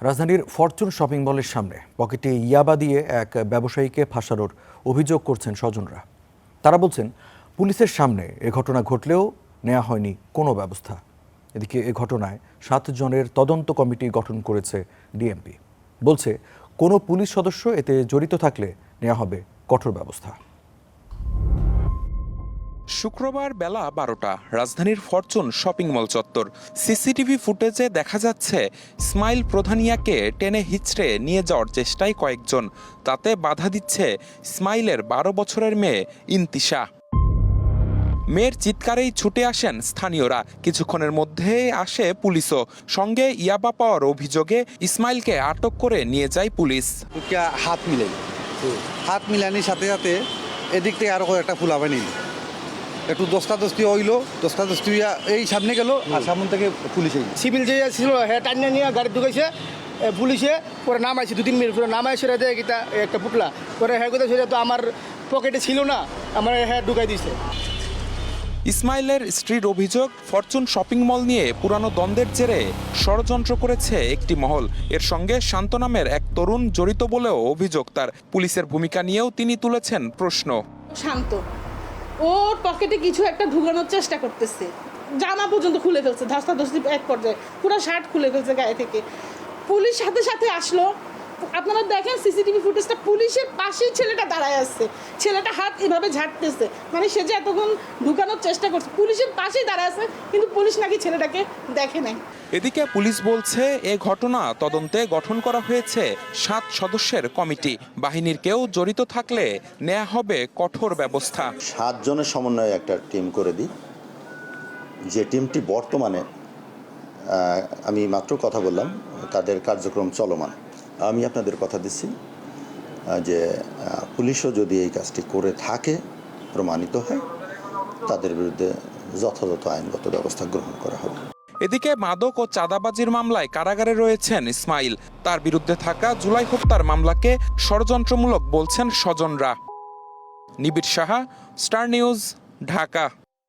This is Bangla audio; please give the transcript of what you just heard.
রাজধানীর ফরচুন শপিং মলের সামনে পকেটে ইয়াবা দিয়ে এক ব্যবসায়ীকে ফাঁসানোর অভিযোগ করছেন স্বজনরা। তারা বলছেন, পুলিশের সামনে এ ঘটনা ঘটলেও নেওয়া হয়নি কোনো ব্যবস্থা। এদিকে এ ঘটনায় 7 জনের তদন্ত কমিটি গঠন করেছে ডিএমপি। বলছে, কোনো পুলিশ সদস্য এতে জড়িত থাকলে নেওয়া হবে কঠোর ব্যবস্থা। শুক্রবার বেলা 12টা রাজধানীর ফরচুন শপিং মল চত্বর। সিসিটিভি ফুটেজে দেখা যাচ্ছে ইসমাইল প্রধানিয়াকে টেনে হিচড়ে নিয়ে যাওয়ার চেষ্টায় কয়েকজন। তাতে বাধা দিচ্ছে ইসমাইলের 12 বছরের মেয়ে ইন্তিশা। মেয়ের চিৎকারেই ছুটে আসেন স্থানীয়রা। কিছুক্ষণের মধ্যে আসে পুলিশও। সঙ্গে ইয়াবা পাওয়ার অভিযোগে ইসমাইলকে আটক করে নিয়ে যায় পুলিশ। হাত মিলানির সাথে সাথে এদিক থেকে আরো একটা ফুলাবে নিল, একটু দস্তাদস্তি হইলো, দস্তাদস্তি এই সামনে গেল আর সামনে থেকে পুলিশে সিভিল যে ছিল হ্যাঁ টাইনা নিয়ে গাড়ি ঢুকাইছে পুলিশে, পরে নামাইছে 2-3 মিনিট পরে নামাইছে একটা পুটলা পরে হ্যাঁ কোথায় সেটা তো আমার পকেটে ছিল না, আমার হ্যাঁ ঢুকাই দিয়েছে। ইসমাইলের স্ত্রীর অভিযোগ, ফরচুন শপিং মল নিয়ে পুরানো দ্বন্দ্বের জেরে ষড়যন্ত্র করেছে একটি মহল। এর সঙ্গে শান্ত নামের এক তরুণ জড়িত বলেও অভিযোগ তার। পুলিশের ভূমিকা নিয়েও তিনি তুলেছেন প্রশ্ন। শান্ত ওর পকেটে কিছু একটা ঢুকানোর চেষ্টা করতেছে, জামা পর্যন্ত খুলে ফেলছে, ধস্তাধস্তি এক পর্যায়ে পুরো শার্ট খুলে ফেলছে গায়ে থেকে। পুলিশ সাথে সাথে আসলো। আপনারা দেখেন সিসিটিভি ফুটেজটা, পুলিশের পাশেই ছেলেটা দাঁড়ায় আসছে, ছেলেটা হাত এভাবে ঝাড়তেছে, মানে সে যে এতক্ষণ ঢুকানোর চেষ্টা করছে, পুলিশের পাশেই দাঁড়ায় আছে, কিন্তু পুলিশ নাকি ছেলেটাকে দেখে নাই। এদিকে পুলিশ বলছে, এ ঘটনা তদন্তে গঠন করা হয়েছে 7 সদস্যের কমিটি। বাহিনীর কেউ জড়িত থাকলে নেওয়া হবে কঠোর ব্যবস্থা। 7 জনের সমন্বয়ে একটা টিম করে দিই, যে টিমটি বর্তমানে আমি মাত্র কথা বললাম, তাদের কার্যক্রম চলমান। আমি আপনাদের কথা দিচ্ছি যে পুলিশও যদি এই কাজটি করে থাকে, প্রমাণিত হয়, তাদের বিরুদ্ধে যথাযথ আইনগত ব্যবস্থা গ্রহণ করা হবে। এদিকে মাদক ও চাঁদাবাজির মামলায় কারাগারে রয়েছেন ইসমাইল। তার বিরুদ্ধে থাকা জুলাই হত্যার মামলাকে ষড়যন্ত্রমূলক বলছেন স্বজনরা। নিবিড় সাহা, স্টার নিউজ, ঢাকা।